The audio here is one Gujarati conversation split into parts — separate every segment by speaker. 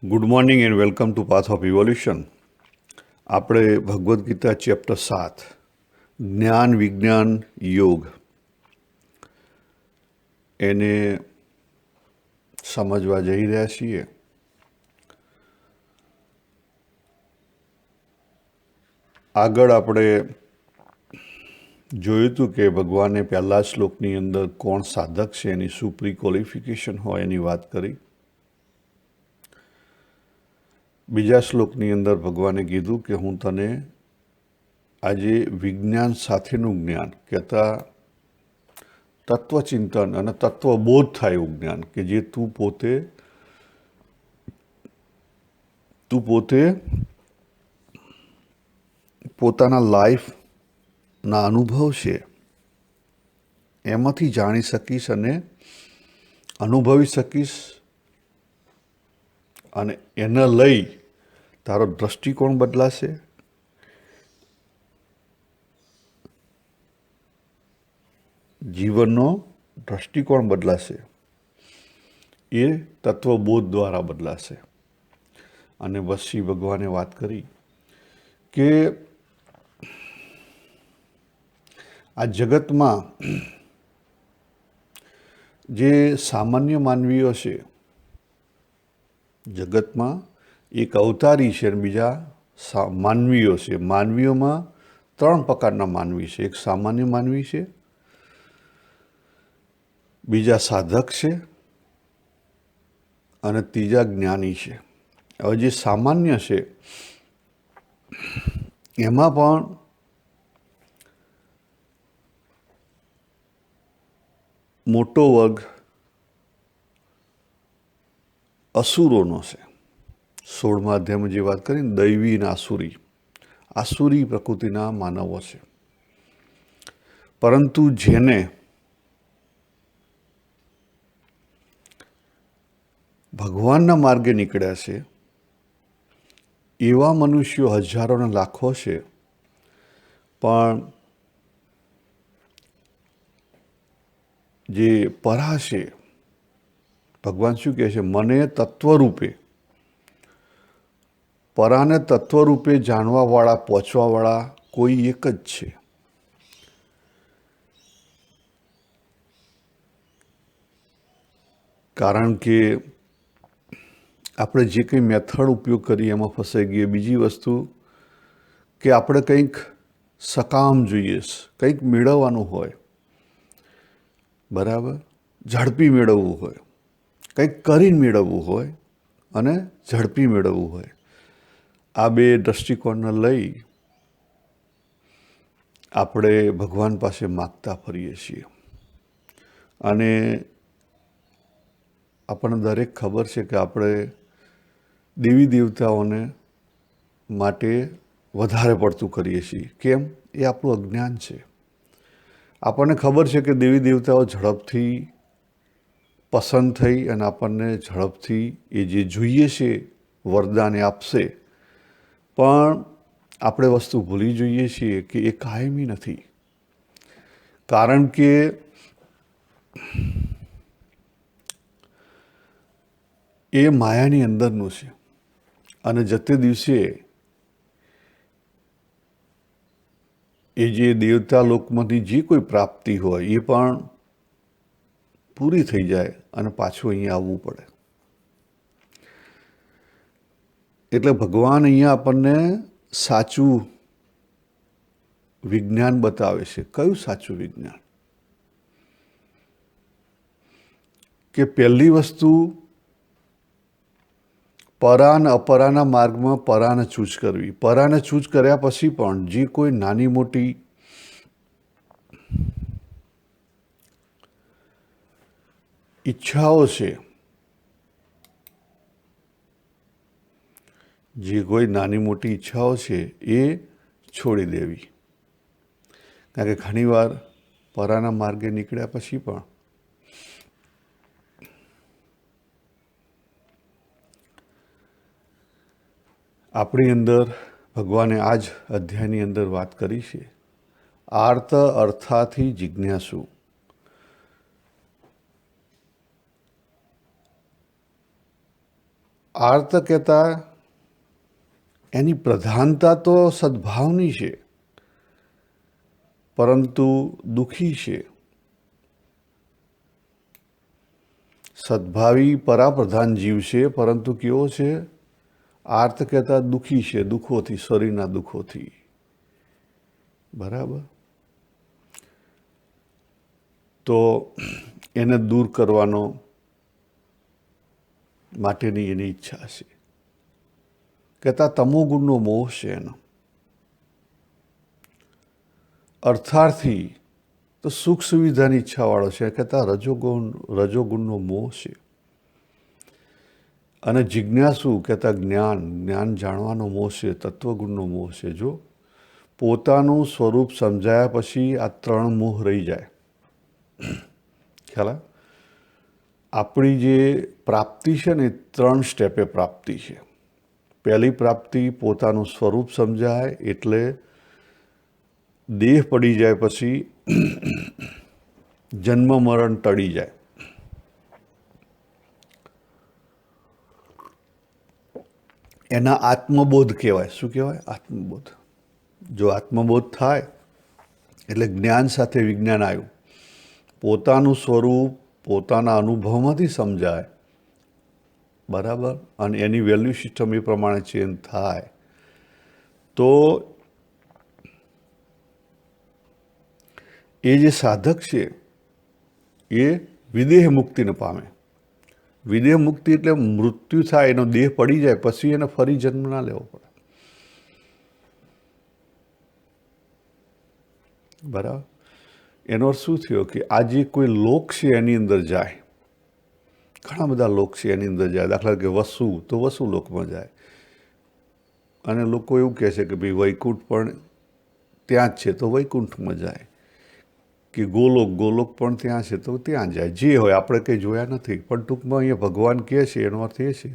Speaker 1: Good morning and welcome to path of evolution. આપણે ભગવદ્ ગીતા ચેપ્ટર 7 જ્ઞાન વિજ્ઞાન યોગ એને સમજવા જઈ રહ્યા છીએ. આગળ આપણે જોયું હતું કે ભગવાને પહેલા શ્લોકની અંદર કોણ સાધક છે એની શું પ્રી ક્વોલિફિકેશન હોય એની વાત કરી. બીજા શ્લોકની અંદર ભગવાને કીધું કે હું તને આજે વિજ્ઞાન સાથેનું જ્ઞાન કહેતા તત્વચિંતન અને તત્વબોધ થાય એવું જ્ઞાન કે જે તું પોતે પોતાના લાઈફના અનુભવ છે એમાંથી જાણી શકીશ અને અનુભવી શકીશ, અને એને લઈ તારો દ્રષ્ટિકોણ બદલાશે, જીવનનો દ્રષ્ટિકોણ બદલાશે, એ તત્વબોધ દ્વારા બદલાશે. અને પછી ભગવાને વાત કરી કે આ જગતમાં જે સામાન્ય માનવીઓ છે, જગતમાં એક અવતારી છે અને બીજા માનવીઓ છે. માનવીઓમાં 3 પ્રકારના માનવી છે. એક સામાન્ય માનવી છે, બીજા સાધક છે અને ત્રીજા જ્ઞાની છે. હવે જે સામાન્ય છે એમાં પણ મોટો વર્ગ અસુરોનો છે. 16મા અધ્યાયમાં જે વાત કરીને દૈવી અને આસુરી પ્રકૃતિના માનવો છે. પરંતુ જેને ભગવાનના માર્ગે નીકળ્યા છે એવા મનુષ્યો હજારો અને લાખો છે. પણ જે પરા છે, ભગવાન શું કહે છે? મને તત્વરૂપે, પરાને તત્વરૂપે જાણવાવાળા, પહોંચવાવાળા કોઈ એક જ છે. કારણ કે આપણે જે કંઈ મેથડ ઉપયોગ કરીએ એમાં ફસાઈ ગઈએ. બીજી વસ્તુ કે આપણે કંઈક સકામ જોઈએ, કંઈક મેળવવાનું હોય, બરાબર, ઝડપી મેળવવું હોય, કંઈક કરીને મેળવવું હોય અને ઝડપી મેળવવું હોય. આ બે દ્રષ્ટિકોણને લઈ આપણે ભગવાન પાસે માગતા ફરીએ છીએ. અને આપણને દરેક ખબર છે કે આપણે દેવી દેવતાઓને માટે વધારે પડતું કરીએ છીએ. કેમ? એ આપણું અજ્ઞાન છે. આપણને ખબર છે કે દેવી દેવતાઓ ઝડપથી પસંદ થઈ અને આપણને ઝડપથી એ જે જોઈએ છે વરદાન એ આપશે. પણ આપણે વસ્તુ ભૂલી જોઈએ છીએ કે એ કાયમી નથી. કારણ કે એ માયાની અંદરનું છે અને જતે દિવસે એ જે દેવતા લોકમાંથી જે કોઈ પ્રાપ્તિ હોય એ પણ પૂરી થઈ જાય અને પાછું અહીંયા આવવું પડે. એટલે ભગવાન અહીંયા આપણને સાચું વિજ્ઞાન બતાવે છે. કયું સાચું વિજ્ઞાન? કે પહેલી વસ્તુ, પરા અને અપરાના માર્ગમાં પરાને ચૂઝ કરવી. પરાને ચૂઝ કર્યા પછી પણ જે કોઈ નાની મોટી ઈચ્છાઓ છે, જે કોઈ નાની મોટી ઈચ્છાઓ છે એ છોડી દેવી. કારણ કે ઘણીવાર પરાના માર્ગે નીકળ્યા પછી પણ આપણી અંદર ભગવાને આ જ અધ્યાયની અંદર વાત કરી છે. આર્ત અર્થાથી જિજ્ઞાસુ. આર્ત કહેતા એની પ્રધાનતા તો સદભાવની છે, પરંતુ દુઃખી છે. સદભાવી પરાપ્રધાન જીવ છે, પરંતુ કેવો છે? આર્ત કહેતા દુઃખી છે, દુઃખોથી, શરીરના દુઃખોથી. બરાબર. તો એને દૂર કરવાનો માટેની એની ઈચ્છા છે. કહેતા તમોગુણનો મોહ છે એનો. અર્થાર્થી તો સુખ સુવિધાની ઈચ્છાવાળો છે, કહેતા રજોગુણનો મોહ છે. અને જિજ્ઞાસુ કહેતા જ્ઞાન જાણવાનો મોહ છે, તત્વગુણનો મોહ છે. જો પોતાનું સ્વરૂપ સમજાયા પછી આ ત્રણ મોહ રહી જાય. ખ્યાલ? આપણી જે પ્રાપ્તિ છે ને, 3 સ્ટેપે પ્રાપ્તિ છે. પહેલી પ્રાપ્તિ પોતાનું સ્વરૂપ સમજાય એટલે દેહ પડી જાય, પછી જન્મ મરણ ટળી જાય. એના આત્મબોધ કહેવાય. શું કહેવાય? આત્મબોધ. જો આત્મબોધ થાય એટલે જ્ઞાન સાથે વિજ્ઞાન આવ્યું. પોતાનું સ્વરૂપ પોતાના અનુભવમાંથી સમજાય. બરાબર. અને એની વેલ્યુ સિસ્ટમ એ પ્રમાણે ચેન્જ થાય તો એ જે સાધક છે એ વિદેહ મુક્તિને પામે. વિદેહ મુક્તિ એટલે મૃત્યુ થાય, એનો દેહ પડી જાય પછી એને ફરી જન્મ ના લેવો પડે. બરાબર. એનો અર્થ શું થયો કે આ જે કોઈ લોક છે એની અંદર જાય, ઘણા બધા લોક છે એની અંદર જાય. દાખલા કે વસુ તો વસુ લોકમાં જાય. અને લોકો એવું કહે છે કે ભાઈ વૈકુંઠ પણ ત્યાં જ છે તો વૈકુંઠમાં જાય, કે ગોલોક પણ ત્યાં છે તો ત્યાં જાય. જે હોય, આપણે કંઈ જોયા નથી, પણ ટૂંકમાં અહીંયા ભગવાન કહે છે એનો અર્થ એ છે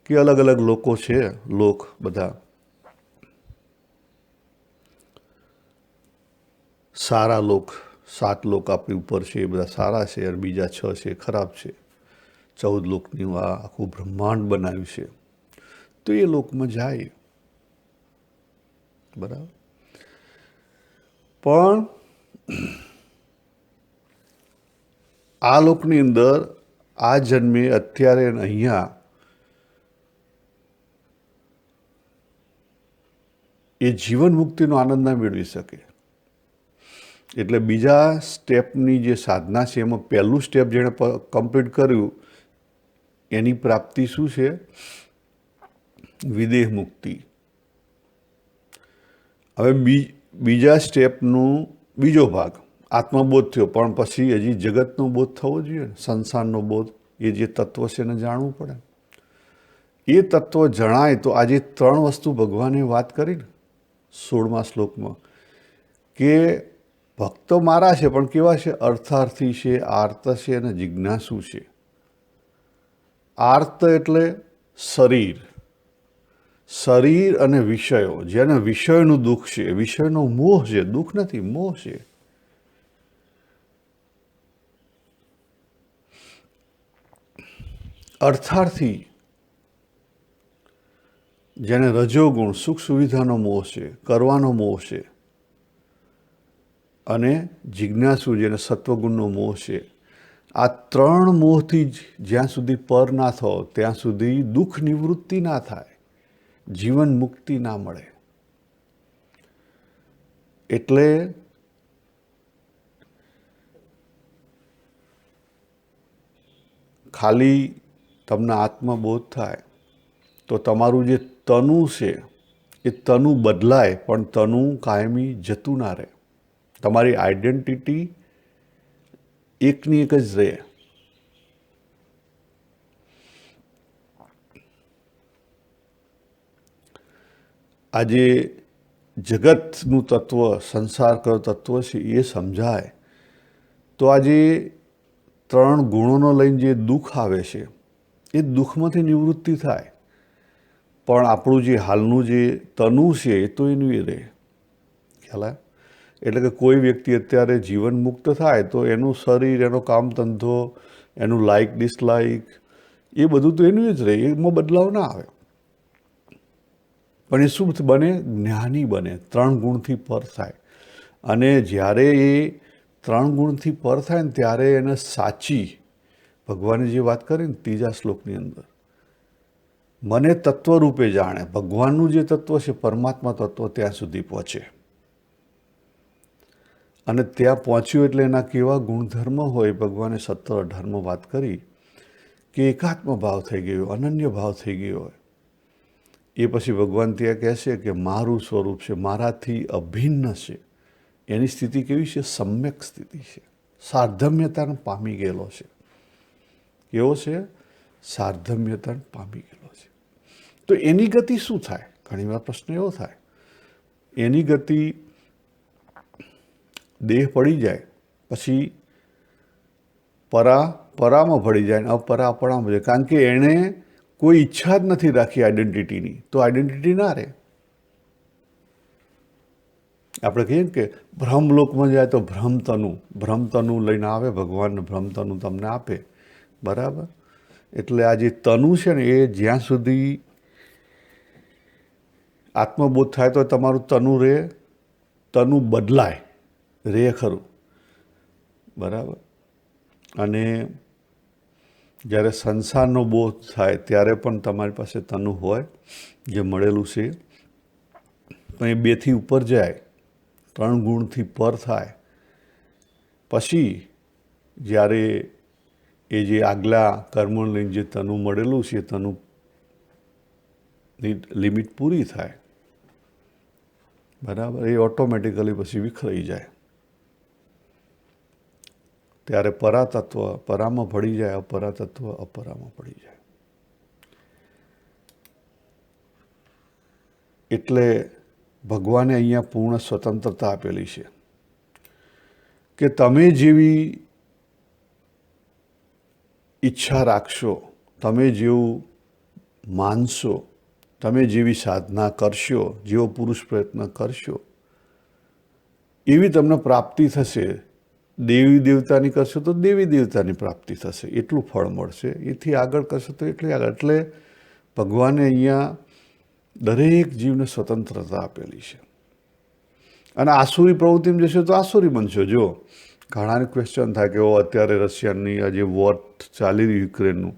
Speaker 1: કે અલગ અલગ લોકો છે, લોક બધા સારા લોક, 7 લોક આપણી ઉપર છે, એ બધા સારા છે, અને બીજા 6 છે ખરાબ છે. 14 લોકનું આ આખું બ્રહ્માંડ બનાવ્યું છે. તો એ લોકમાં જાય. બરાબર. પણ આ લોકની અંદર આ જન્મે અત્યારે અહીંયા એ જીવન મુક્તિનો આનંદ ના મેળવી શકે. એટલે બીજા સ્ટેપની જે સાધના છે એમાં પહેલું સ્ટેપ જેણે કમ્પ્લીટ કર્યું એની પ્રાપ્તિ શું છે? વિદેહ મુક્તિ. હવે બીજા સ્ટેપનું બીજો ભાગ આત્મબોધ થયો, પણ પછી હજી જગતનો બોધ થવો જોઈએ, સંસારનો બોધ. એ જે તત્વ છે એને જાણવું પડે. એ તત્વ જણાય તો આજે 3 વસ્તુ ભગવાને વાત કરી ને 16મા શ્લોકમાં, કે ભક્તો મારા છે પણ કેવા છે? અર્થાર્થી છે, આર્ત છે અને જિજ્ઞાસુ છે. આર્ત એટલે શરીર અને વિષયો. જેને વિષયનું દુઃખ છે, વિષયનો મોહ છે, દુઃખ નથી, મોહ છે. અર્થાર્થી જેને રજોગુણ, સુખ સુવિધાનો મોહ છે, કરવાનો મોહ છે. અને જિજ્ઞાસુ જેને સત્વગુણનો મોહ છે. આ 3 મોહથી જ્યાં સુધી પર ના થો ત્યાં સુધી દુઃખ નિવૃત્તિ ના થાય, જીવન મુક્તિ ના મળે. એટલે ખાલી તમને આત્મબોધ થાય તો તમારું જે તનુ છે એ તનુ બદલાય, પણ તનુ કાયમી જતું ના રહે. તમારી આઈડેન્ટિટી એકની એક જ રહે. આજે જગતનું તત્વ, સંસાર કરો તત્વ છે એ સમજાય તો આજે 3 ગુણોનો લઈને જે દુઃખ આવે છે એ દુઃખમાંથી નિવૃત્તિ થાય. પણ આપણું જે હાલનું જે તનુ છે એ તો એનું એ રહે. ખ્યાલ આવે? એટલે કે કોઈ વ્યક્તિ અત્યારે જીવન મુક્ત થાય તો એનું શરીર, એનો કામ ધંધો, એનું લાઇક ડિસલાઇક, એ બધું તો એનું જ રહે, એમાં બદલાવ ના આવે. પણ એ શું બને? જ્ઞાની બને, 3 ગુણથી પર થાય. અને જ્યારે એ 3 ગુણથી પર થાય ને ત્યારે એને સાચી, ભગવાને જે વાત કરી ને 3જા શ્લોકની અંદર, મને તત્વ રૂપે જાણે, ભગવાનનું જે તત્વ છે, પરમાત્મા તત્વ ત્યાં સુધી પહોંચે. અને ત્યાં પહોંચ્યું એટલે એના કેવા ગુણધર્મ હોય, ભગવાને 17-18 વાત કરી કે એકાત્મ ભાવ થઈ ગયો, અનન્ય ભાવ થઈ ગયો હોય. એ પછી ભગવાન ત્યાં કહેશે કે મારું સ્વરૂપ છે, મારાથી અભિન્ન છે. એની સ્થિતિ કેવી છે? સમ્યક સ્થિતિ છે, સાર્ધમ્યતાને પામી ગયેલો છે. કેવો છે? સાર્ધમ્યતાને પામી ગયેલો છે. તો એની ગતિ શું થાય? ઘણીવાર પ્રશ્ન એવો થાય, એની ગતિ દેહ પડી જાય પછી પરામાં ભળી જાય ને અપરા અપરામાં જાય. કારણ કે એણે કોઈ ઈચ્છા જ નથી રાખી આઈડેન્ટિટીની, તો આઈડેન્ટિટી ના રહે. આપણે કહીએ ને કે ભ્રમલોકમાં જાય તો ભ્રમતનુ લઈને આવે ભગવાન, ભ્રમતનુ તમને આપે, બરાબર? એટલે આ જે તનુ છે ને, એ જ્યાં સુધી આત્મબોધ થાય તો તમારું તનુ રહે, તનુ બદલાય, રહે ખરું, બરાબર? અને જ્યારે સંસારનો બોધ થાય ત્યારે પણ તમારી પાસે તનુ હોય, જે મળેલું છે. પણ એ 2થી ઉપર જાય, 3 ગુણથી પર થાય પછી જ્યારે એ જે આગલા કર્મો લઈને જે તનુ મળેલું છે, તનુની લિમિટ પૂરી થાય, બરાબર? એ ઓટોમેટિકલી પછી વિખરાઈ જાય. ત્યારે પરાતત્વ પરામાં ભળી જાય, અપરાતત્વ અપરામાં પડી જાય. એટલે ભગવાને અહીંયા પૂર્ણ સ્વતંત્રતા આપેલી છે કે તમે જેવી ઈચ્છા રાખશો, તમે જેવું માનશો, તમે જેવી સાધના કરશો, જેવો પુરુષ પ્રયત્ન કરશો, એવી તમને પ્રાપ્તિ થશે. દેવી દેવતાની કરશો તો દેવી દેવતાની પ્રાપ્તિ થશે, એટલું ફળ મળશે. એથી આગળ કરશો તો એટલી આગળ. એટલે ભગવાને અહીંયા દરેક જીવને સ્વતંત્રતા આપેલી છે. અને આસુરી પ્રવૃત્તિમાં જશો તો આસુરી બનશો. જો ઘણાને ક્વેશ્ચન થાય કે અત્યારે રશિયાની આ જે વોર ચાલી રહ્યું યુક્રેનનું,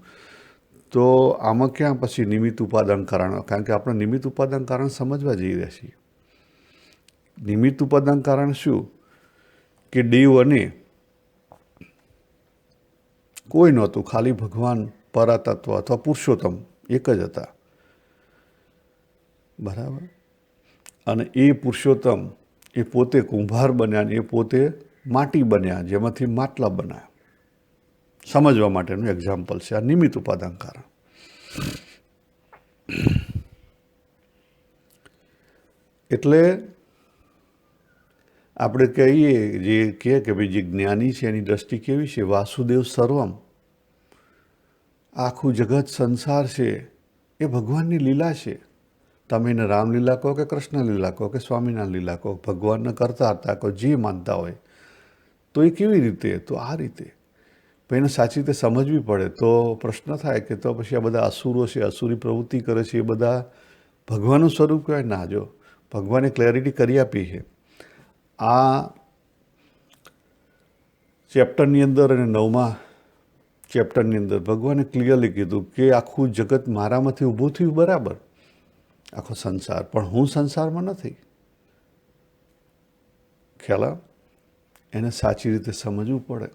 Speaker 1: તો આમાં ક્યાં પછી નિમિત્ત ઉપાદાન કારણ? કારણ કે આપણે નિમિત્ત ઉપાદાન કારણ સમજવા જઈ રહ્યા છીએ. નિમિત્ત ઉપાદાન કારણ શું? કે દેવ અને કોઈ નહોતું, ખાલી ભગવાન પરાતત્વ અથવા પુરુષોત્તમ એક જ હતા, બરાબર? અને એ પુરુષોત્તમ એ પોતે કુંભાર બન્યા ને એ પોતે માટી બન્યા, જેમાંથી માટલા બનાવ્યા. સમજવા માટેનું એક્ઝામ્પલ છે આ નિમિત્ત ઉપાદાન કારણ. એટલે આપણે કહીએ, જે કહે કે ભાઈ જે જ્ઞાની છે એની દ્રષ્ટિ કેવી છે? વાસુદેવ સર્વમ, આખું જગત સંસાર છે એ ભગવાનની લીલા છે. તમે એને રામલીલા કહો કે કૃષ્ણ લીલા કહો કે સ્વામિનારાયણ લીલા કહો, ભગવાનને કરતા હતા કહો, જે માનતા હોય. તો એ કેવી રીતે? તો આ રીતે. પણ એને સાચી રીતે સમજવી પડે. તો પ્રશ્ન થાય કે તો પછી આ બધા અસુરો છે, અસુરી પ્રવૃત્તિ કરે છે, એ બધા ભગવાનનું સ્વરૂપ કહેવાય? ના. જો ભગવાને ક્લેરિટી કરી આપી છે આ ચેપ્ટરની અંદર, અને 9મા ચેપ્ટરની અંદર ભગવાને ક્લિયરલી કીધું કે આખું જગત મારામાંથી ઊભું થયું, બરાબર, આખો સંસાર, પણ હું સંસારમાં નથી. ખ્યાલ? એને સાચી રીતે સમજવું પડે.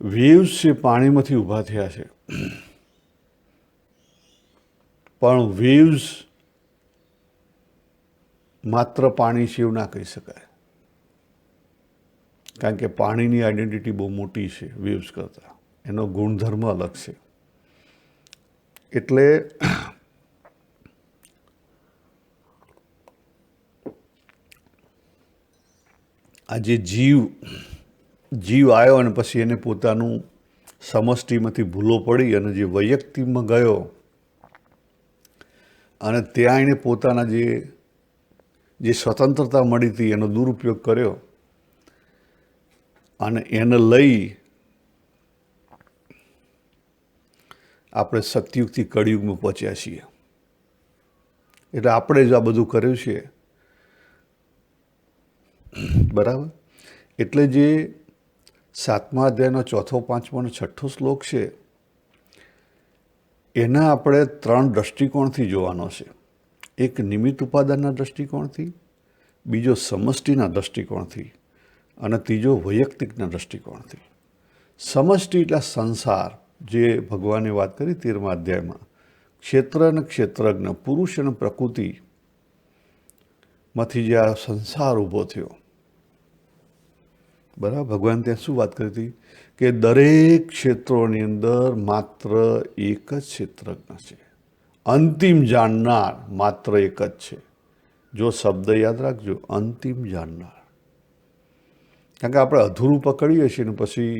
Speaker 1: વેવ્સ છે પાણીમાંથી ઊભા થયા છે, પણ વેવ્સ માત્ર પાણી છે એવું ના કહી શકાય. કારણ કે પાણીની આઈડેન્ટિટી બહુ મોટી છે વેવ્સ કરતાં, એનો ગુણધર્મ અલગ છે. એટલે આ જે જીવ આવ્યો અને પછી એને પોતાનું સમષ્ટિમાંથી ભૂલો પડી અને જે વૈયક્તિકમાં ગયો અને ત્યાં એને પોતાના જે જે સ્વતંત્રતા મળી હતી એનો દુરુપયોગ કર્યો અને એને લઈ આપણે સતયુગથી કળિયુગમાં પહોંચ્યા છીએ. એટલે આપણે જ આ બધું કર્યું છે, બરાબર. એટલે જે 7મા અધ્યાયનો 4, 5 અને 6 શ્લોક છે એના આપણે 3 દ્રષ્ટિકોણથી જોવાનો છે. એક નિમિત્ત ઉપાદાનના દ્રષ્ટિકોણથી, બીજો સમષ્ટિના દ્રષ્ટિકોણથી અને ત્રીજો વૈયક્તિકના દ્રષ્ટિકોણથી. સમષ્ટિ એટલે સંસાર, જે ભગવાને વાત કરી 13મા અધ્યાયમાં, ક્ષેત્ર અને ક્ષેત્રજ્ઞ, પુરુષ અને પ્રકૃતિમાંથી જે આ સંસાર ઊભો થયો, બરાબર. ભગવાન ત્યાં શું વાત કરી હતી કે દરેક ક્ષેત્રોની અંદર માત્ર એક જ ક્ષેત્રજ્ઞ છે, અંતિમ જાણનાર માત્ર એક જ છે. જો શબ્દ યાદ રાખજો, અંતિમ જાણનાર. કારણ કે આપણે અધૂરું પકડીએ છીએ ને પછી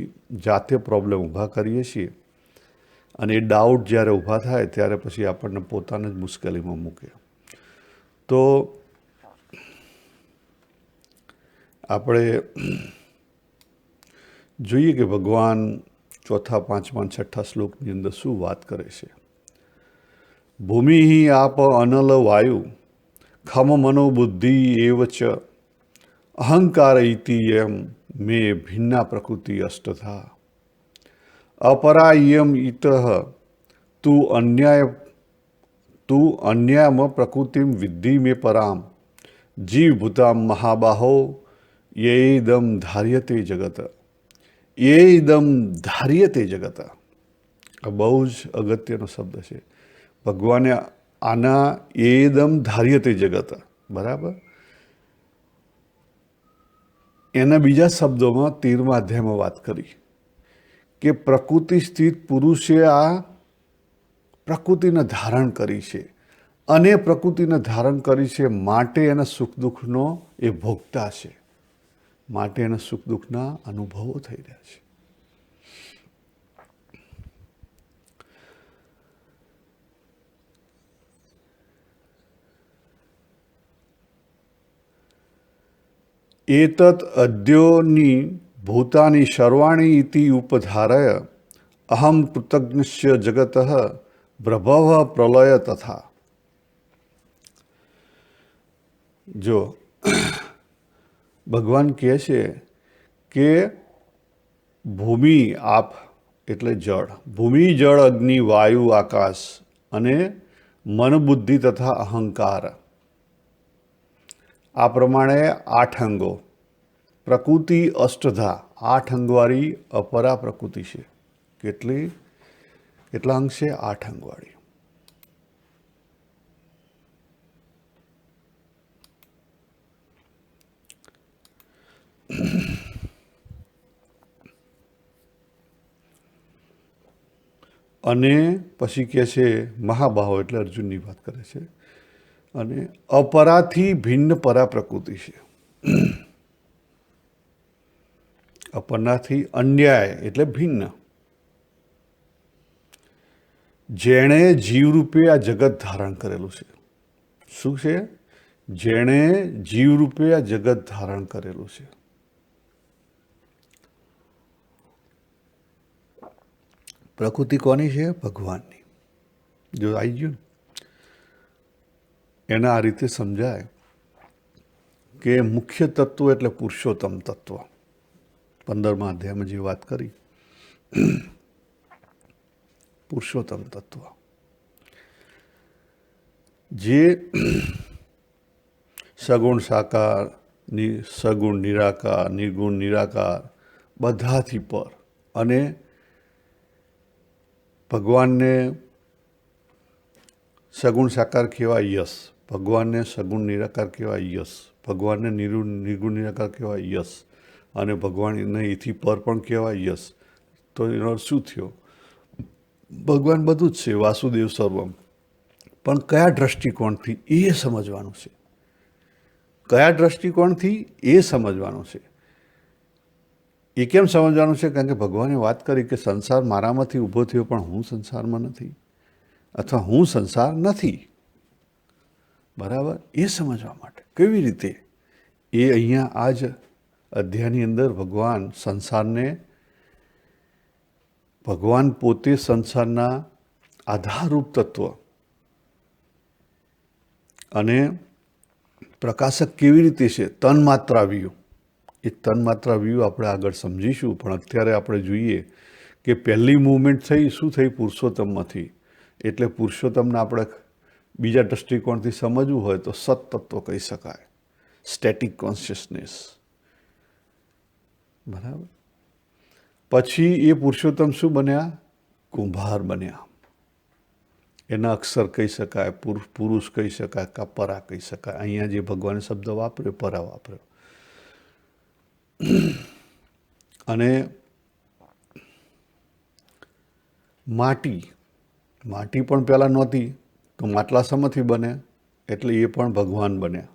Speaker 1: જાતે પ્રોબ્લેમ ઊભા કરીએ છીએ, અને એ ડાઉટ જ્યારે ઊભા થાય ત્યારે પછી આપણને પોતાને જ મુશ્કેલીમાં મૂકે. તો આપણે જોઈએ કે ભગવાન 4, 5 અને 6 શ્લોકની અંદર શું વાત કરે છે. ભૂમિ આપ અનલ વાયુ ખમ મનો બુદ્ધિ એવ ચ અહંકાર ઇતિ એમ મે ભિન્ના પ્રકૃતિ અષ્ટથા અપરાયમ ઇત તું અન્યામ પ્રકૃતિમ વિદ્ધિ મે પરામ જીવભૂતામ મહાબાહો યેદમ ધાર્યતે જગત. યેદમ ધાર્યતે જગત, આ બહુ જ અગત્યનો શબ્દ છે. ભગવાને આના એદમ ધાર્યતે જગત, બરાબર, એના બીજા શબ્દોમાં 13મા અધ્યાયમાં વાત કરી કે પ્રકૃતિ સ્થિત પુરુષે આ પ્રકૃતિને ધારણ કરી છે, અને પ્રકૃતિને ધારણ કરી છે માટે એના સુખ દુઃખનો એ ભોગતા છે, માટે એના સુખ દુઃખના અનુભવો થઈ રહ્યા છે. એતત અદ્યોની ભૂતાની સર્વાણી ઇતિ ઉપધારય અહમ કૃતજ્ઞસ્ય જગત પ્રભવ પ્રલય તથા. જો ભગવાન કહે છે કે ભૂમિ આપ એટલે જળ, ભૂમિ જળ અગ્નિ વાયુ આકાશ અને મન બુદ્ધિ તથા અહંકાર, આ પ્રમાણે 8 અંગો, પ્રકૃતિ અષ્ટધા, 8 અંગવાળી અપરા પ્રકૃતિ છે. કેટલા અંગ છે? 8 અંગવાળી. અને પછી કહે છે મહાબાહો, એટલે અર્જુનની વાત કરે છે, અને અપરાથી ભિન્ન પરા પ્રકૃતિ છે. અપરાથી અન્યાય એટલે ભિન્ન, જેણે જીવરૂપે આ જગત ધારણ કરેલું છે. શું છે? જેણે જીવરૂપે આ જગત ધારણ કરેલું છે. પ્રકૃતિ કોની છે? ભગવાનની. જો આવી ગયું ને, એના આ રીતે સમજાય કે મુખ્ય તત્વ એટલે પુરુષોત્તમ તત્વ. 15મા અધ્યાયમાં જે વાત કરી, પુરુષોત્તમ તત્વ, જે સગુણ સાકાર, સગુણ નિરાકાર, નિર્ગુણ નિરાકાર, બધાથી પર, અને ભગવાનને સગુણ સાકાર કહેવાય યશ, ભગવાનને સગુણ નિરાકાર કહેવાય યશ, ભગવાનને નિર્ગુણ નિરાકાર કહેવાય યશ, અને ભગવાનને એથી પર પણ કહેવાય યશ. તો એનો અર્થ શું થયો? ભગવાન બધું જ છે, વાસુદેવ સર્વમ. પણ કયા દ્રષ્ટિકોણથી એ સમજવાનું છે, કયા દ્રષ્ટિકોણથી એ સમજવાનું છે. એ કેમ સમજવાનું છે? કારણ કે ભગવાને વાત કરી કે સંસાર મારામાંથી ઊભો થયો, પણ હું સંસારમાં નથી, અથવા હું સંસાર નથી, બરાબર, એ સમજવા માટે. કેવી રીતે? એ અહીંયા આ જ અધ્યાયની અંદર ભગવાન પોતે સંસારના આધારરૂપ તત્વ અને પ્રકાશક કેવી રીતે છે, તન્માત્રા વ્યૂ. એ તન્માત્રા વ્યૂ આપણે આગળ સમજીશું, પણ અત્યારે આપણે જોઈએ કે પહેલી મૂવમેન્ટ થઈ શું થઈ? પુરુષોત્તમમાંથી. એટલે પુરુષોત્તમને આપણે બીજા દૃષ્ટિકોણથી સમજવું હોય તો સત્તત્વ કહી શકાય, સ્ટેટિક કોન્શિયસનેસ. બરાબર. પછી એ પુરુષોત્તમ શું બન્યા? કુંભાર બન્યા. એના અક્ષર કહી શકાય, પુરુષ કહી શકાય, કા પરા કહી શકાય. અહીંયા જે ભગવાને શબ્દ વાપર્યો, પરા વાપર્યો. અને માટી પણ પહેલાં નહોતી, તો માટલા શેમાંથી બને? એટલે એ પણ ભગવાન બન્યા.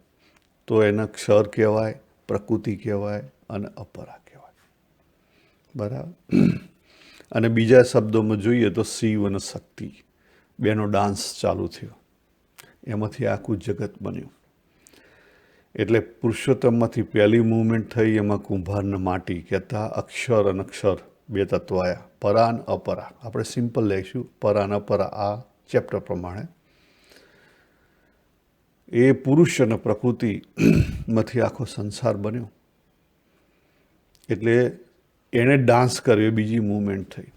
Speaker 1: તો એને ક્ષર કહેવાય, પ્રકૃતિ કહેવાય અને અપરા કહેવાય. બરાબર. અને બીજા શબ્દોમાં જોઈએ તો શિવ અને શક્તિ બેનો ડાન્સ ચાલુ થયો, એમાંથી આખું જગત બન્યું. એટલે પુરુષોત્તમમાંથી પહેલી મૂવમેન્ટ થઈ, એમાં કુંભારને માટી કહેતા. અક્ષર અને અક્ષર બે તત્વ આવ્યા, પરા અને અપરા. આપણે સિમ્પલ લઈશું, પરા અને અપરા આ ચેપ્ટર પ્રમાણે. એ પુરુષ અને પ્રકૃતિમાંથી આખો સંસાર બન્યો. એટલે એણે ડાન્સ કર્યો, બીજી મૂવમેન્ટ થઈ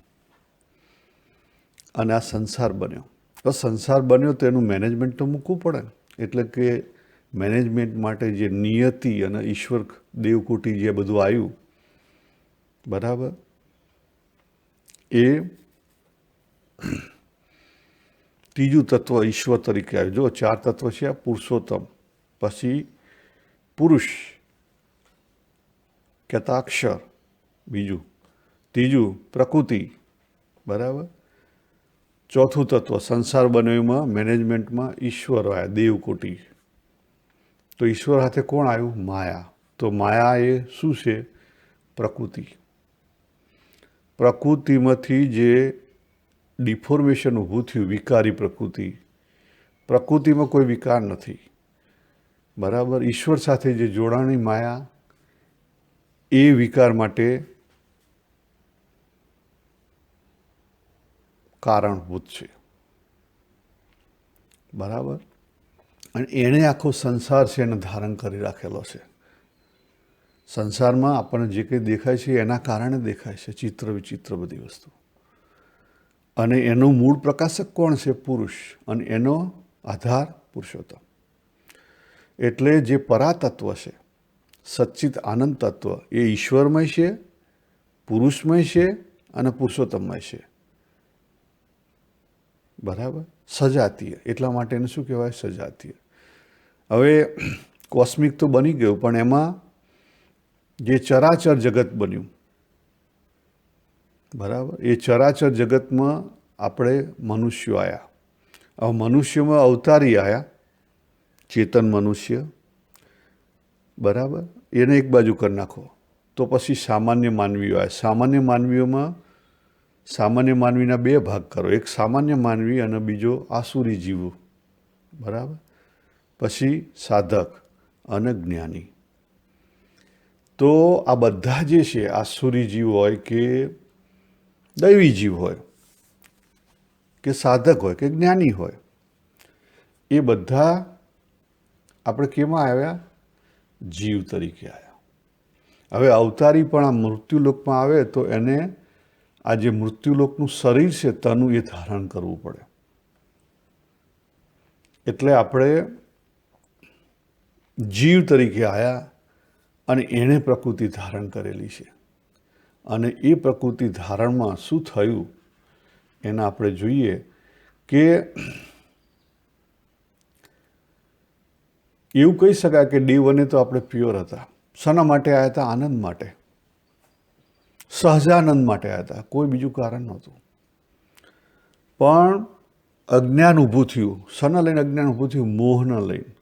Speaker 1: અને આ સંસાર બન્યો. તો સંસાર બન્યો તો એનું મેનેજમેન્ટ તો મૂકવું પડે ને. એટલે કે મેનેજમેન્ટ માટે જે નિયતિ અને ઈશ્વર દેવકુટી જે બધું આવ્યું, બરાબર, એ ત્રીજું તત્વ ઈશ્વર તરીકે આવ્યું. જો 4 તત્વ છે, પુરુષોત્તમ, પછી પુરુષ કહેતા અક્ષર, બીજું, ત્રીજું પ્રકૃતિ, બરાબર, ચોથું તત્વ સંસાર બન્યોમાં મેનેજમેન્ટમાં ઈશ્વર આવ્યા, દેવકોટી. તો ઈશ્વર સાથે કોણ આવ્યું? માયા. તો માયા એ શું છે? પ્રકૃતિ. પ્રકૃતિમાંથી જે ડિફોર્મેશન ઊભું થયું, વિકારી પ્રકૃતિ. પ્રકૃતિમાં કોઈ વિકાર નથી, બરાબર. ઈશ્વર સાથે જે જોડાણી માયા, એ વિકાર માટે કારણભૂત છે, બરાબર. અને એણે આખો સંસાર છે એને ધારણ કરી રાખેલો છે. સંસારમાં આપણને જે કંઈ દેખાય છે એના કારણે દેખાય છે, ચિત્ર વિચિત્ર બધી વસ્તુ. અને એનું મૂળ પ્રકાશક કોણ છે? પુરુષ. અને એનો આધાર પુરુષોત્તમ. એટલે જે પરાતત્વ છે, સચ્ચિત આનંદ તત્વ, એ ઈશ્વરમય છે, પુરુષમય છે અને પુરુષોત્તમમય છે, બરાબર. સજાતીય. એટલા માટે એને શું કહેવાય? સજાતીય. હવે કોસ્મિક તો બની ગયું, પણ એમાં જે ચરાચર જગત બન્યું, બરાબર, એ ચરાચર જગતમાં આપણે મનુષ્યો આવ્યા. હવે મનુષ્યમાં અવતારી આવ્યા, ચેતન મનુષ્ય, બરાબર. એને એક બાજુ કરી નાખો. તો પછી સામાન્ય માનવીઓ આવ્યા. સામાન્ય માનવીના 2 ભાગ કરો, એક સામાન્ય માનવી અને બીજો આસુરી જીવો, બરાબર. પછી સાધક અને જ્ઞાની. તો આ બધા જે છે, આસુરી જીવ હોય કે દૈવી જીવ હોય કે સાધક હોય કે જ્ઞાની હોય, એ બધા આપણે કેમાં આવ્યા? જીવ તરીકે આવ્યા. હવે અવતારી પણ આ મૃત્યુલોકમાં આવે તો એને આ જે મૃત્યુલોકનું શરીર છે તનું, એ ધારણ કરવું પડે. એટલે આપણે જીવ તરીકે આવ્યા અને એણે પ્રકૃતિ ધારણ કરેલી છે. અને એ પ્રકૃતિ ધારણમાં શું થયું એના આપણે જોઈએ કે એવું કહી શકાય કે ડે 1 તો આપણે પ્યોર હતા. શાના માટે આવ્યા હતા? આનંદ માટે, સહજાનંદ માટે આવ્યા હતા, કોઈ બીજું કારણ નહોતું. પણ અજ્ઞાન ઊભું થયું. શાના લઈને અજ્ઞાન ઊભું થયું? મોહને લઈને.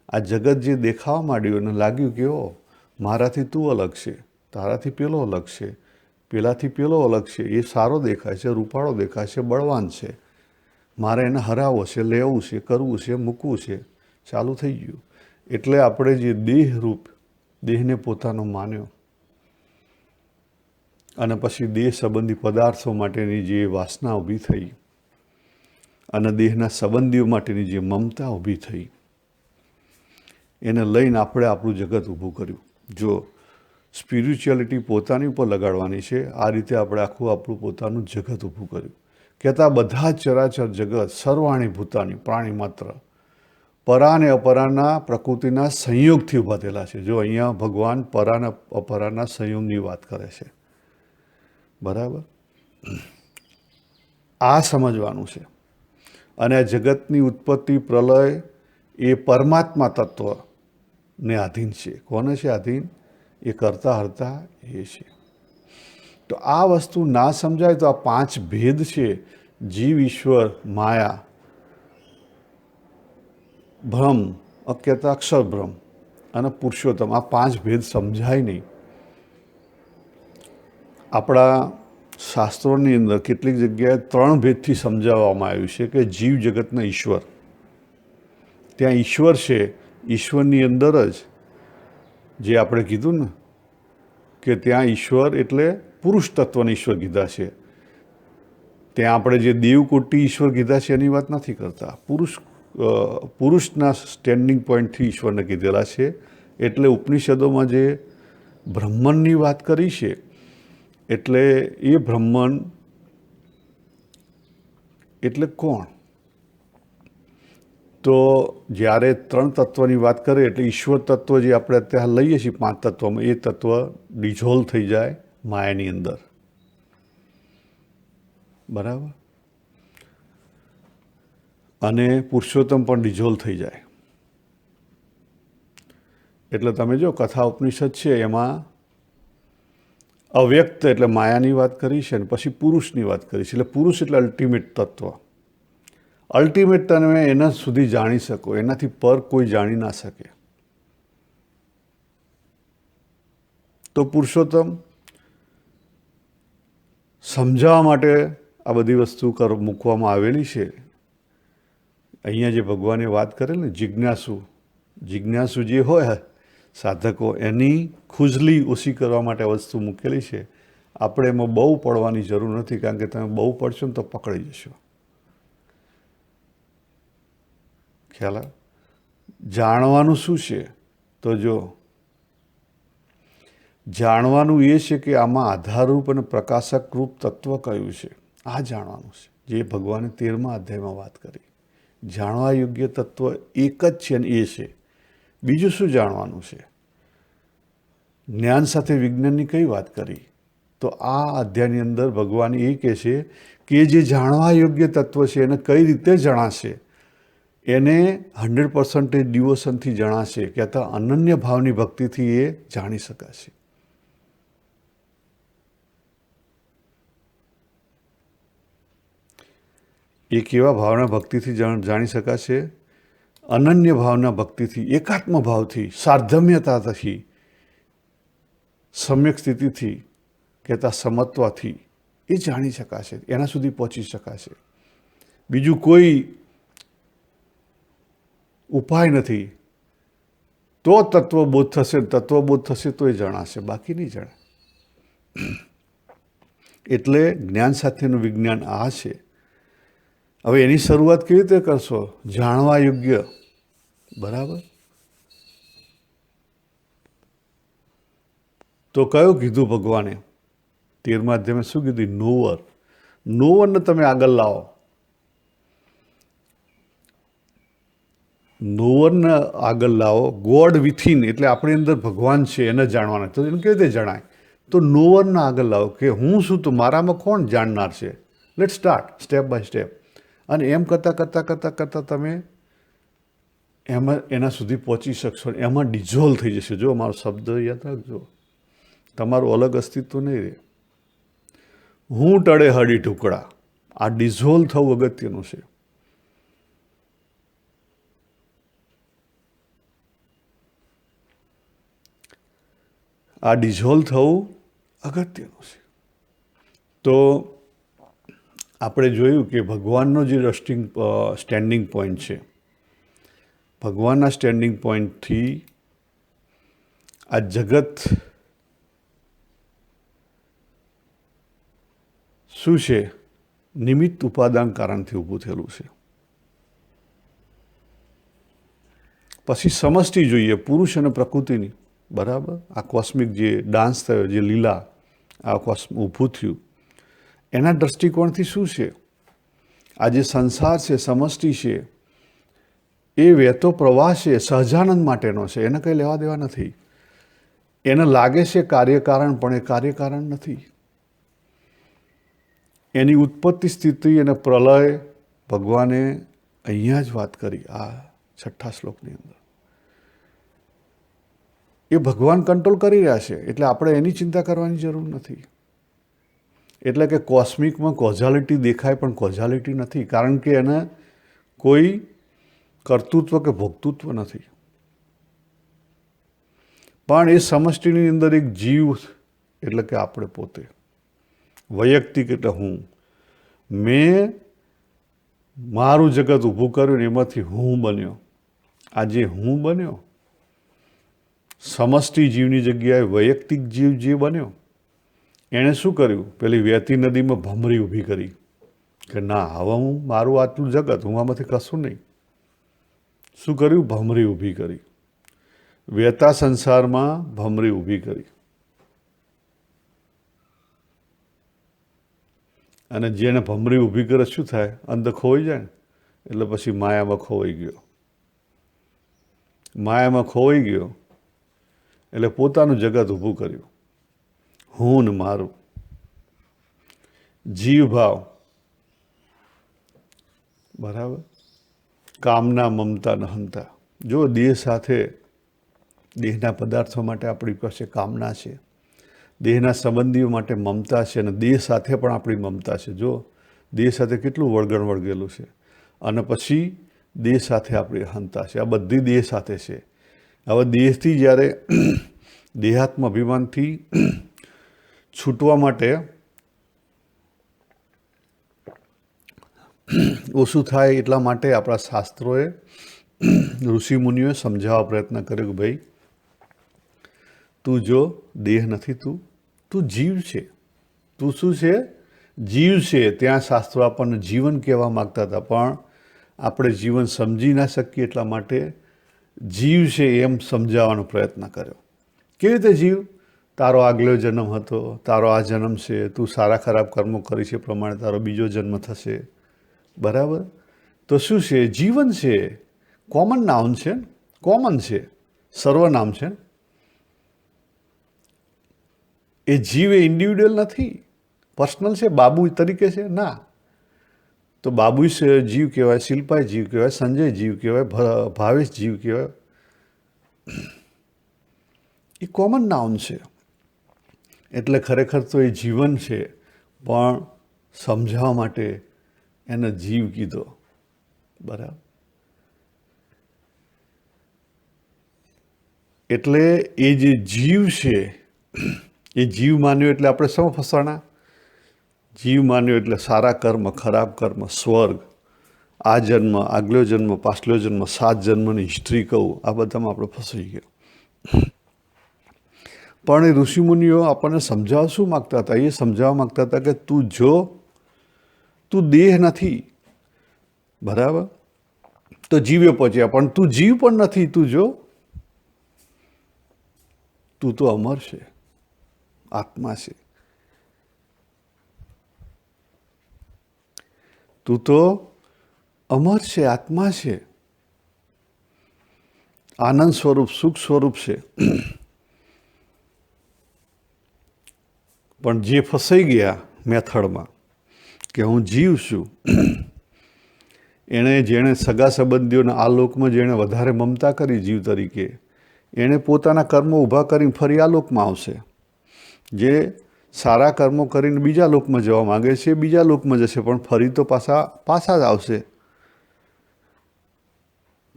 Speaker 1: આ જગત જે દેખાવા માંડ્યું અને લાગ્યું કે ઓ મારાથી તું અલગ છે, તારાથી પેલો અલગ છે, પેલાથી પેલો અલગ છે, એ સારો દેખાય છે, રૂપાળો દેખાય છે, બળવાન છે, મારે એને હરાવવો છે, લેવું છે, કરવું છે, મૂકવું છે, ચાલુ થઈ ગયું. એટલે આપણે જે દેહરૂપ દેહને પોતાનો માન્યો અને પછી દેહ સંબંધી પદાર્થો માટેની જે વાસના ઊભી થઈ અને દેહના સંબંધીઓ માટેની જે મમતા ઊભી થઈ, એને લઈને આપણે આપણું જગત ઊભું કર્યું. જો સ્પિરિચ્યુઆલિટી પોતાની ઉપર લગાડવાની છે, આ રીતે આપણે આખું આપણું પોતાનું જગત ઊભું કર્યું. કહેતા બધા ચરાચર જગત સર્વાણી ભૂતાની પ્રાણી માત્ર પરા અને અપરાના પ્રકૃતિના સંયોગથી ઊભા થયેલા છે. જો અહીંયા ભગવાન પરા અને અપરાના સંયોગની વાત કરે છે. બરાબર, આ સમજવાનું છે. અને આ જગતની ઉત્પત્તિ પ્રલય એ પરમાત્મા તત્વને આધીન છે. કોને છે આધીન? એ કરતા હરતા એ છે. તો આ વસ્તુ ના સમજાય તો આ 5 ભેદ છે, જીવ, ઈશ્વર, માયા, ભ્રમ, અજ્ઞતા, અક્ષર ભ્રમ અને પુરુષોત્તમ, આ 5 ભેદ સમજાય નહીં. આપણા શાસ્ત્રોની અંદર કેટલીક જગ્યાએ 3 ભેદથી સમજાવવામાં આવ્યું છે કે જીવ જગતના ઈશ્વર. ત્યાં ઈશ્વર છે, ઈશ્વરની અંદર જ જે આપણે કીધું ને કે ત્યાં ઈશ્વર એટલે પુરુષ તત્વને ઈશ્વર કીધા છે. ત્યાં આપણે જે દેવકોટી ઈશ્વર કીધા છે એની વાત નથી કરતા. પુરુષના સ્ટેન્ડિંગ પોઈન્ટથી ઈશ્વરને કીધેલા છે. એટલે ઉપનિષદોમાં જે બ્રહ્મણની વાત કરી છે, એટલે એ બ્રહ્મણ એટલે કોણ? તો જ્યારે 3 તત્વની વાત કરે એટલે ઈશ્વર તત્વ જે આપણે અત્યારે લઈએ છીએ 5 તત્વમાં, એ તત્વ ડિઝોલ્વ થઈ જાય માયાની અંદર. બરાબર, અને પુરુષોત્તમ પણ ડિઝોલ્વ થઈ જાય. એટલે તમે જો કથા ઉપનિષદ છે એમાં અવ્યક્ત એટલે માયાની વાત કરી છે, અને પછી પુરુષની વાત કરી છે. એટલે પુરુષ એટલે અલ્ટિમેટ તત્વ. અલ્ટિમેટ તમે એના સુધી જાણી શકો, એનાથી પર કોઈ જાણી ના શકે. તો પુરુષોત્તમ સમજાવવા માટે આ બધી વસ્તુ મૂકવામાં આવેલી છે. અહીંયા જે ભગવાને વાત કરેલી ને, જિજ્ઞાસુ જે હોય સાધકો, એની ખુજલી ઓછી કરવા માટે વસ્તુ મૂકેલી છે. આપણે એમાં બહુ પડવાની જરૂર નથી, કારણ કે તમે બહુ પડશો ને તો પકડી જશો. ખ્યાલ આવે? જાણવાનું શું છે? તો જો જાણવાનું એ છે કે આમાં આધારરૂપ અને પ્રકાશક રૂપ તત્વ કયું છે, આ જાણવાનું છે. જે ભગવાને 13મા અધ્યાયમાં વાત કરી. જાણવા યોગ્ય તત્વ એક જ છે અને એ છે. બીજું શું જાણવાનું છે? જ્ઞાન સાથે વિજ્ઞાનની કઈ વાત કરી? તો આ અધ્યાયની અંદર ભગવાન એ કહે છે કે જે જાણવા યોગ્ય તત્વ છે એને કઈ રીતે જણાશે? એને 100% ડિવોશનથી જણાશે, કહેતા અનન્ય ભાવની ભક્તિથી એ જાણી શકાશે. એ કેવા ભાવના ભક્તિથી જાણી શકાશે? અનન્ય ભાવના ભક્તિથી, એકાત્મ ભાવથી, સાર્ધમ્યતાથી, સમ્યક સ્થિતિથી, કહેતા સમત્વથી એ જાણી શકાશે. એના સુધી પહોંચી શકાશે. બીજું કોઈ ઉપાય નથી. તો તત્વબોધ થશે. તત્વબોધ થશે તો એ જણાશે, બાકી નહીં જણાય. એટલે જ્ઞાન સાથેનું વિજ્ઞાન આ છે. હવે એની શરૂઆત કેવી રીતે કરશો? જાણવા યોગ્ય. બરાબર, તો કયું કીધું ભગવાને? 13મા અધ્યાયમાં શું કીધું? નોવર. નોવરને તમે આગળ લાવો. નોવરને આગળ લાવો. ગોડ વિથિન એટલે આપણી અંદર ભગવાન છે એને જાણવાના. તો એને કેવી રીતે જણાય? તો નોવરને આગળ લાવો કે હું શું, તો મારામાં કોણ જાણનાર છે? Let start step by step. અને એમ કરતાં તમે એમાં એના સુધી પહોંચી શકશો. એમાં ડિઝોલ્વ થઈ જશે. જો મારો શબ્દ યાદ રાખજો, તમારું અલગ અસ્તિત્વ નહીં રહે. હું ટળે હળી ટુકડા. આ ડિઝોલ્વ થવું અગત્યનું છે. આ ડિઝોલ્વ થવું અગત્યનું છે. તો આપણે જોયું કે ભગવાનનો જે સ્ટેન્ડિંગ પોઈન્ટ છે ભગવાનના સ્ટેન્ડિંગ પોઈન્ટથી આ જગત શું છે? નિમિત્ત ઉપાદાન કારણથી ઊભું થયેલું છે. પછી સમષ્ટિ જોઈએ પુરુષ અને પ્રકૃતિની, બરાબર? આ કોસ્મિક જે ડાન્સ થયો, જે લીલા આ ઊભું થયું, એના દૃષ્ટિકોણથી શું છે? આ જે સંસાર છે, સમષ્ટિ છે, એ વહેતો પ્રવાહ છે, સહજાનંદ માટેનો છે. એને કંઈ લેવા દેવા નથી. એને લાગે છે કાર્યકારણ, પણ એ કાર્યકારણ નથી. એની ઉત્પત્તિ, સ્થિતિ અને પ્રલય ભગવાને અહીંયા જ વાત કરી, આ 6 શ્લોકની અંદર. એ ભગવાન કંટ્રોલ કરી રહ્યા છે, એટલે આપણે એની ચિંતા કરવાની જરૂર નથી. એટલે કે કોસ્મિકમાં કોઝાલિટી દેખાય, પણ કોઝાલિટી નથી, કારણ કે એને કોઈ કર્તૃત્વ કે ભોગતૃત્વ નથી. પણ એ સમષ્ટિની અંદર એક જીવ, એટલે કે આપણે પોતે, વૈયક્તિક એટલે હું, મેં મારું જગત ઊભું કર્યું ને એમાંથી હું બન્યો. આ જે હું બન્યો, સમષ્ટિ જીવની જગ્યાએ વૈયક્તિક જીવ જે બન્યો, એણે શું કર્યું? પેલી વહેતી નદીમાં ભમરી ઊભી કરી કે ના, હવે હું મારું આટલું જગત, હું આમાંથી કશું નહીં. શું કર્યું? ભમરી ઊભી કરી. વહેતા સંસારમાં ભમરી ઊભી કરી. અને જેને ભમરી ઊભી કરે શું થાય? અંદર ખોવાઈ જાય ને, એટલે પછી માયામાં ખોવાઈ ગયો. માયામાં ખોવાઈ ગયો એટલે પોતાનું જગત ઊભું કર્યું, હું ને મારું. જીવ ભાવ, બરાબર? કામના, મમતા, નહંતા. જો દેહ સાથે, દેહના પદાર્થો માટે આપણી પાસે કામના છે, દેહના સંબંધીઓ માટે મમતા છે, અને દેહ સાથે પણ આપણી મમતા છે. જો દેહ સાથે કેટલું વળગણ વળગેલું છે, અને પછી દેહ સાથે આપણી અહંતા છે. આ બધી દેહ સાથે છે. હવે દેહથી જ્યારે દેહાત્મ અભિમાનથી છૂટવા માટે ઓછું થાય એટલા માટે આપણા શાસ્ત્રોએ, ઋષિમુનિઓએ સમજાવવા પ્રયત્ન કર્યો કે ભાઈ, તું જો દેહ નથી, તું જીવ છે. તું શું છે? જીવ છે. ત્યાં શાસ્ત્રો આપણને જીવન કહેવા માગતા હતા, પણ આપણે જીવન સમજી ના શકીએ એટલા માટે જીવ છે એમ સમજાવવાનો પ્રયત્ન કર્યો. કેવી રીતે જીવ? તારો આગલો જન્મ હતો, તારો આ જન્મ છે, તું સારા ખરાબ કર્મો કરી છે પ્રમાણે તારો બીજો જન્મ થશે, બરાબર? તો શું છે? જીવન છે. કોમન નાઉન છે, કોમન છે, સર્વનામ છે. એ જીવ એ ઇન્ડિવિડ્યુઅલ નથી, પર્સનલ છે, બાબુ તરીકે છે ના. તો બાબુ જીવ કહેવાય, શિલ્પાએ જીવ કહેવાય, સંજય જીવ કહેવાય, ભાવેશ જીવ કહેવાય. એ કોમન નાઉન છે. એટલે ખરેખર તો એ જીવન છે, પણ સમજાવવા માટે એને જીવ કીધો, બરાબર? એટલે એ જે જીવ છે, એ જીવ માન્યો એટલે આપણે શું ફસવાના? જીવ માન્યો એટલે સારા કર્મ, ખરાબ કર્મ, સ્વર્ગ, આ જન્મ, આગલો જન્મ, પાછલો જન્મ, 7 જન્મની હિસ્ટ્રી કહું, આ બધામાં આપણે ફસાઈ ગયા. પણ એ ઋષિમુનિઓ આપણને સમજાવવા શું માગતા હતા? એ સમજાવવા માગતા હતા કે તું જો, તું દેહ નથી, બરાબર? તો જીવે પહોંચ્યા, પણ તું જીવ પણ નથી. તું જો, તું તો અમર છે, આત્મા છે. તું તો અમર છે, આત્મા છે, આનંદ સ્વરૂપ, સુખ સ્વરૂપ છે. પણ જે ફસાઈ ગયા મેથડમાં કે હું જીવ છું, જેણે સગા સંબંધીઓના આ લોકમાં જેણે વધારે મમતા કરી જીવ તરીકે, એણે પોતાના કર્મો ઊભા કરીને ફરી આ લોકમાં આવશે. જે સારા કર્મો કરીને બીજા લોકમાં જવા માંગે છે, બીજા લોકમાં જશે, પણ ફરી તો પાછા જ આવશે.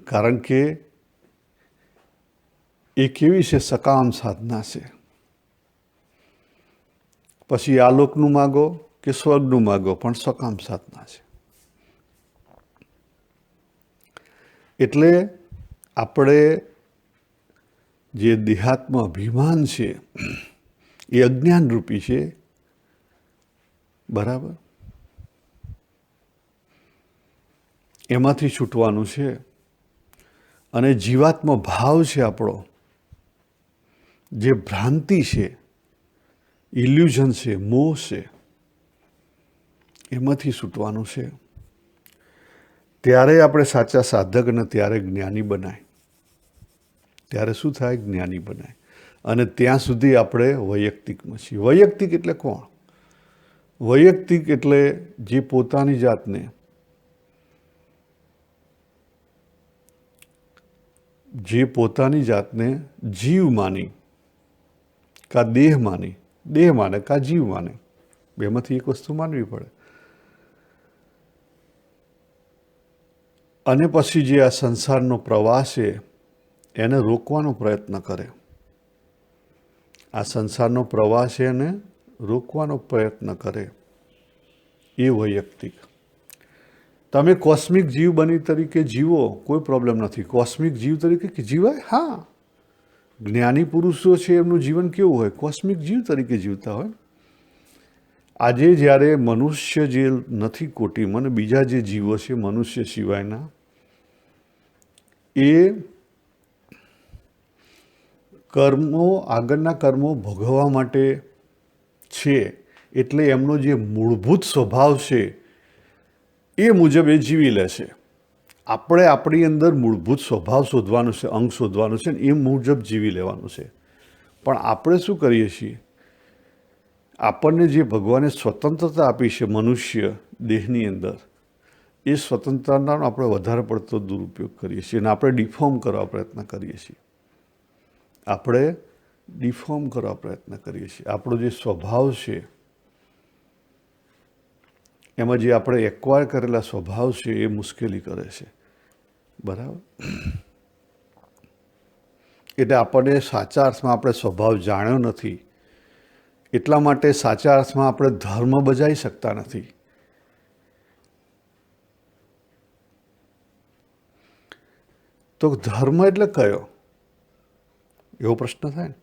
Speaker 1: કારણ કે એ કેવી છે? સકામ સાધના છે. પછી આ લોકનું માગો કે સ્વર્ગનું માગો, પણ સકામ સાધના છે. એટલે આપણે જે દેહાત્મ અભિમાન છે એ અજ્ઞાનરૂપી છે, બરાબર? એમાંથી છૂટવાનું છે. અને જીવાત્મ ભાવ છે આપણો, જે ભ્રાંતિ છે, ઇલ્યુઝન છે, મોહ છે, એમાંથી છૂટવાનું છે. ત્યારે આપણે સાચા સાધક અને ત્યારે જ્ઞાની બનાય. ત્યારે શું થાય? જ્ઞાની બનાય. અને ત્યાં સુધી આપણે વૈયક્તિકમાં છીએ. વૈયક્તિક એટલે કોણ? વૈયક્તિક એટલે જે પોતાની જાતને જીવ માની કા દેહ માની, દેહ માને કા જીવ માને, બેમાંથી એક વસ્તુ માનવી પડે. અને પછી જે આ સંસારનો પ્રવાહ છે એને રોકવાનો પ્રયત્ન કરે. આ સંસારનો પ્રવાહ છે એને રોકવાનો પ્રયત્ન કરે, એ વૈયક્તિક. તમે કોસ્મિક જીવ બની તરીકે જીવો, કોઈ પ્રોબ્લેમ નથી. કોસ્મિક જીવ તરીકે જીવાય, હા. જ્ઞાની પુરુષો છે એમનું જીવન કેવું હોય? કોસ્મિક જીવ તરીકે જીવતા હોય. આજે જ્યારે મનુષ્ય જે નથી કોટીમાં અને બીજા જે જીવો છે મનુષ્ય સિવાયના, એ આગળના કર્મો ભોગવવા માટે છે. એટલે એમનો જે મૂળભૂત સ્વભાવ છે એ મુજબ એ જીવી લે છે. આપણે આપણી અંદર મૂળભૂત સ્વભાવ શોધવાનું છે, અંગ શોધવાનું છે ને એ મુજબ જીવી લેવાનું છે. પણ આપણે શું કરીએ છીએ? આપણને જે ભગવાને સ્વતંત્રતા આપી છે મનુષ્ય દેહની અંદર, એ સ્વતંત્રતાનો આપણે વધારે પડતો દુરુપયોગ કરીએ છીએ અને આપણે ડિફોર્મ કરવા પ્રયત્ન કરીએ છીએ. આપણો જે સ્વભાવ છે એમાં જે આપણે એક્વાયર કરેલા સ્વભાવ છે એ મુશ્કેલી કરે છે, બરાબર? એટલે આપણને સાચા અર્થમાં આપણે સ્વભાવ જાણ્યો નથી, એટલા માટે સાચા અર્થમાં આપણે ધર્મ બજાવી શકતા નથી. તો ધર્મ એટલે કયો? એવો પ્રશ્ન થાય ને.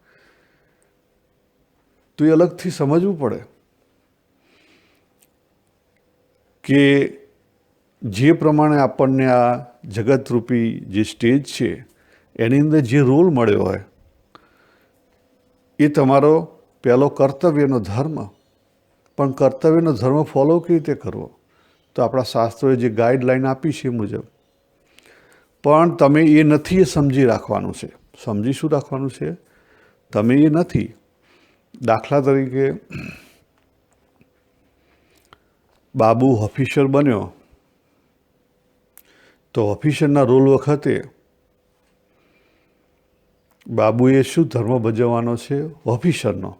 Speaker 1: તો એ અલગથી સમજવું પડે કે જે પ્રમાણે આપણને આ જગતરૂપી જે સ્ટેજ છે એની અંદર જે રોલ મળ્યો હોય એ તમારો પહેલો કર્તવ્યનો ધર્મ. પણ કર્તવ્યનો ધર્મ ફોલો કેવી રીતે કરવો? તો આપણા શાસ્ત્રોએ જે ગાઈડલાઈન આપી છે એ મુજબ. પણ તમે એ નથી, એ સમજી રાખવાનું છે. સમજી શું રાખવાનું છે? તમે એ નથી. દાખલા તરીકે બાબુ ઓફિસર બન્યો, તો ઓફિસરના રોલ વખતે બાબુએ શું ધર્મ ભજવવાનો છે? ઓફિસરનો.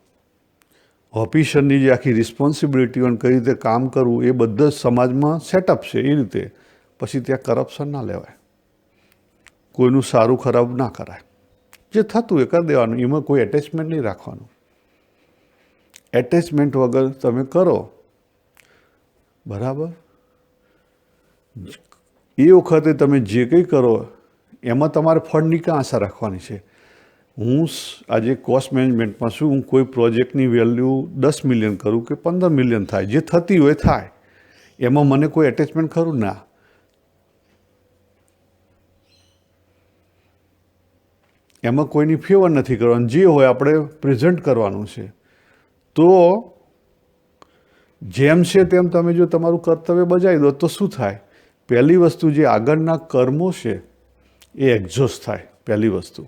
Speaker 1: ઓફિસરની જે આખી રિસ્પોન્સિબિલિટીઓ કઈ રીતે કામ કરવું એ બધા સમાજમાં સેટઅપ છે એ રીતે. પછી ત્યાં કરપ્શન ના લેવાય, કોઈનું સારું ખરાબ ના કરાય. જે થતું એ કરી દેવાનું, એમાં કોઈ એટેચમેન્ટ નહીં રાખવાનું. એટેચમેન્ટ વગર તમે કરો, બરાબર? એ વખતે તમે જે કંઈ કરો એમાં તમારે ફંડની ક્યાં આશા રાખવાની છે? હું આજે કોસ્ટ મેનેજમેન્ટમાં છું, હું કોઈ પ્રોજેક્ટની વેલ્યુ 10 મિલિયન કરું કે 15 મિલિયન થાય, જે થતી હોય થાય. એમાં મને કોઈ એટેચમેન્ટ ખરું? ના. એમાં કોઈની ફેવર નથી કરવાની, જે હોય આપણે પ્રેઝન્ટ કરવાનું છે. તો જેમ છે તેમ તમે જો તમારું કર્તવ્ય બજાવી દો તો શું થાય? પહેલી વસ્તુ, જે આગળના કર્મો છે એ એક્ઝોસ્ટ થાય. પહેલી વસ્તુ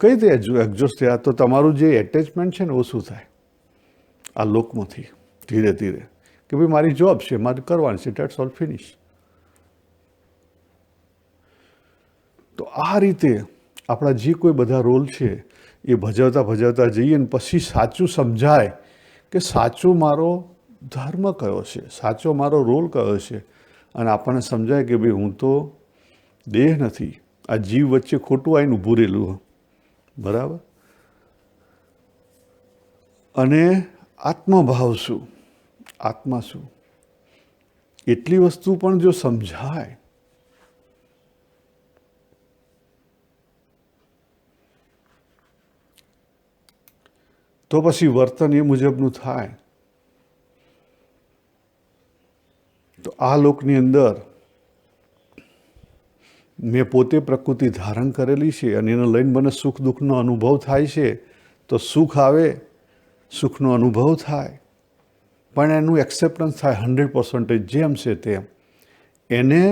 Speaker 1: કઈ રીતે એક્ઝોસ્ટ થયા? તો તમારું જે એટેચમેન્ટ છે ને ઓછું થાય આ લોકમાંથી ધીરે ધીરે, કે ભાઈ મારી જોબ છે, મારે કરવાની છે, ડેટ્સ ઓલ ફિનિશ. તો આ રીતે આપણા જે કોઈ બધા રોલ છે એ ભજવતા જઈએ ને પછી સાચું સમજાય કે સાચો મારો ધર્મ કયો છે, સાચો મારો રોલ કયો છે. અને આપણને સમજાય કે ભાઈ હું તો દેહ નથી, આ જીવ વચ્ચે ખોટું આવીને ઊભું રહેલું, બરાબર? અને આત્મભાવ શું, આત્મા શું, એટલી વસ્તુ પણ જો સમજાય તો પછી વર્તન એ મુજબનું થાય. તો આ લોકની અંદર મેં પોતે પ્રકૃતિ ધારણ કરેલી છે અને એને લઈને મને સુખ દુઃખનો અનુભવ થાય છે. તો સુખ આવે, સુખનો અનુભવ થાય, પણ એનું એક્સેપ્ટન્સ થાય 100%, જેમ છે તેમ. એને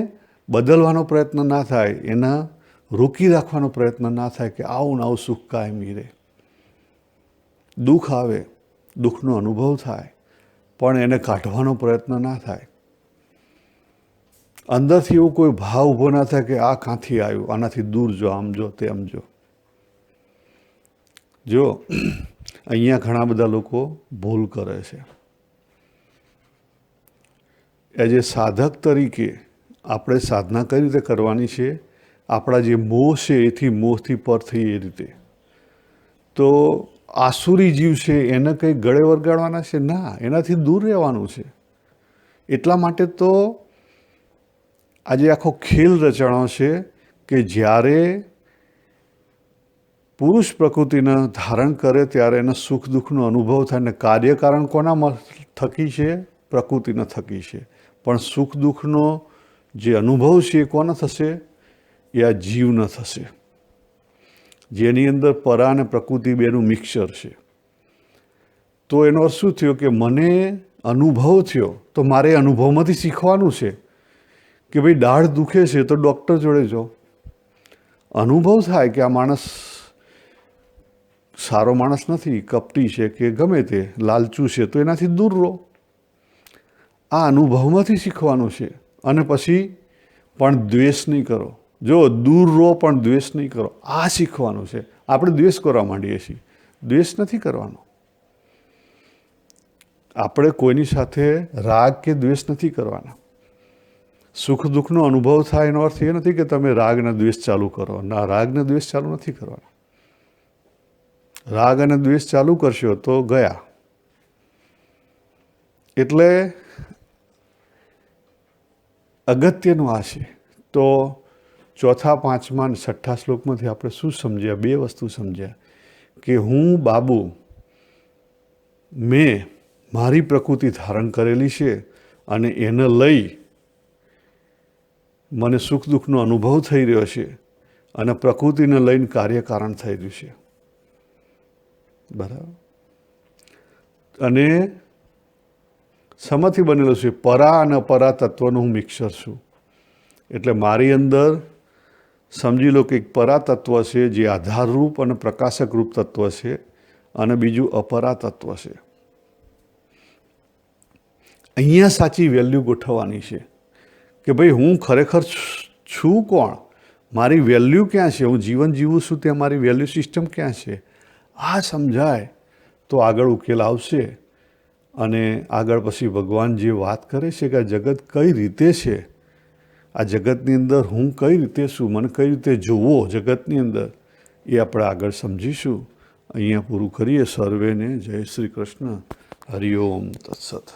Speaker 1: બદલવાનો પ્રયત્ન ના થાય, એના રોકી રાખવાનો પ્રયત્ન ના થાય કે આવું ને આવું સુખ કાયમી રહે. દુઃખ આવે, દુઃખનો અનુભવ થાય, પણ એને કાઢવાનો પ્રયત્ન ના થાય. અંદરથી એવો કોઈ ભાવ ઊભો ના થાય કે આ ક્યાંથી આવ્યું, આનાથી દૂર જો, આમ જો, તેમ જો. જો અહીંયા ઘણા બધા લોકો ભૂલ કરે છે. એઝ એ સાધક તરીકે આપણે સાધના કઈ રીતે કરવાની છે? આપણા જે મોહ છે એથી મોહથી પર થઈ એ રીતે. તો આસુરી જીવ છે એને કંઈ ગળે વરગાડવાના છે? ના, એનાથી દૂર રહેવાનું છે. એટલા માટે તો આજે આખો ખેલ રચાણો છે કે જ્યારે પુરુષ પ્રકૃતિને ધારણ કરે ત્યારે એને સુખ દુઃખનો અનુભવ થાય. ને કાર્યકારણ કોના થકી છે? પ્રકૃતિના થકી છે. પણ સુખ દુઃખનો જે અનુભવ છે એ કોને થશે? એ આ જીવને થશે, જેની અંદર પરા અને પ્રકૃતિ બેનું મિક્સર છે. તો એનો અર્થ શું થયો કે મને અનુભવ થયો, તો મારે અનુભવમાંથી શીખવાનું છે કે ભાઈ દાઢ દુખે છે તો ડૉક્ટર જોડે જાઓ. અનુભવ થાય કે આ માણસ સારો માણસ નથી, કપટી છે કે ગમે તે લાલચું છે, તો એનાથી દૂર રહો. આ અનુભવમાંથી શીખવાનું છે. અને પછી પણ દ્વેષ નહીં કરો. જો દૂર રહો પણ દ્વેષ નહીં કરો, આ શીખવાનું છે. આપણે દ્વેષ કરવા માંડીએ છીએ, દ્વેષ નથી કરવાનો. આપણે કોઈની સાથે રાગ કે દ્વેષ નથી કરવાના. સુખ દુઃખનો અનુભવ થાય એનો અર્થ એ નથી કે તમે રાગ અને દ્વેષ ચાલુ કરો. ના, રાગ અને દ્વેષ ચાલુ નથી કરવાના. રાગ અને દ્વેષ ચાલુ કરશો તો ગયા. એટલે અગત્યનું આ છે. તો ચોથા, પાંચમા અને છઠ્ઠા શ્લોકમાંથી આપણે શું સમજ્યા? બે વસ્તુ સમજ્યા કે હું બાબુ, મેં મારી પ્રકૃતિ ધારણ કરેલી છે અને એને લઈ મને સુખ દુઃખનો અનુભવ થઈ રહ્યો છે અને પ્રકૃતિને લઈને કાર્યકારણ થઈ રહ્યું છે. બરાબર. અને શેમાંથી બનેલું છે? પરા અને અપરા તત્વનું હું મિક્સર છું. એટલે મારી અંદર સમજી લો કે એક પરા તત્વ છે જે આધારરૂપ અને પ્રકાશક રૂપ તત્વ છે, અને બીજું અપરા તત્વ છે. અહીંયા સાચી વેલ્યુ ગોઠવવાની છે કે ભાઈ હું ખરેખર છું કોણ? મારી વેલ્યુ ક્યાં છે? હું જીવન જીવું છું ત્યાં મારી વેલ્યુ સિસ્ટમ ક્યાં છે? આ સમજાય તો આગળ ઉકેલ આવશે. અને આગળ પછી ભગવાન જે વાત કરે છે કે આ જગત કઈ રીતે છે, આ જગતની અંદર હું કઈ રીતે છું, મને કઈ રીતે જોવો જગતની અંદર, એ આપણે આગળ સમજીશું. અહીંયા પૂરું કરીએ. સર્વેને જય શ્રી કૃષ્ણ. હરિ ઓમ તત્સત.